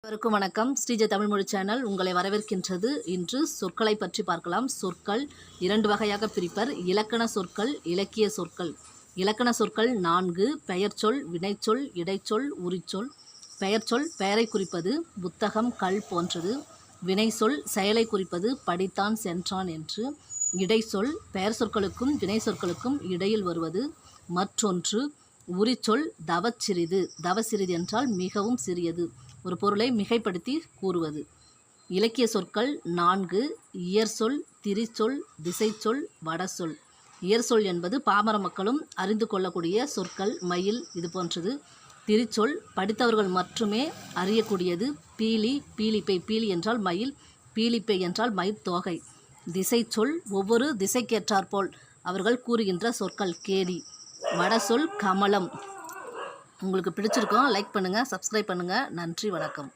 அனைவருக்கும் வணக்கம். ஸ்ரீஜ தமிழ் மொழி சேனல் உங்களை வரவேற்கின்றது. இன்று சொற்களை பற்றி பார்க்கலாம். சொற்கள் இரண்டு வகையாக பிரிப்பர். இலக்கண சொற்கள், இலக்கிய சொற்கள். இலக்கண சொற்கள் 4: பெயர்ச்சொல், வினைச்சொல், இடைச்சொல், உரிச்சொல். பெயர்ச்சொல் பெயரை குறிப்பது, புத்தகம், கல் போன்றது. வினைச்சொல் செயலை குறிப்பது, படித்தான், சென்றான் என்று. இடைச்சொல் பெயர் சொற்களுக்கும் வினை சொற்களுக்கும் இடையில் வருவது. மற்றொன்று உரிச்சொல் தவச்சிறிது. தவசிறிது என்றால் மிகவும் சிறியது, ஒரு பொருளை மிகைப்படுத்தி கூறுவது. இலக்கிய சொற்கள் 4: இயற்சொல், திரிசொல், திசைச்சொல், வடசொல். இயற்சொல் என்பது பாமர மக்களும் அறிந்து கொள்ளக்கூடிய சொற்கள், மயில் இது போன்றது. திரிச்சொல் படித்தவர்கள் மட்டுமே அறியக்கூடியது. பீலி, பீலிப்பை. பீலி என்றால் மயில், பீலிப்பை என்றால் மயில் தோகை. திசைச்சொல் ஒவ்வொரு திசைக்கேற்றாற்போல் அவர்கள் கூறுகின்ற சொற்கள். கேலி. வடசொல் கமலம். உங்களுக்கு பிடிச்சிருக்கோம், லைக் பண்ணுங்கள், சப்ஸ்கிரைப் பண்ணுங்கள். நன்றி, வணக்கம்.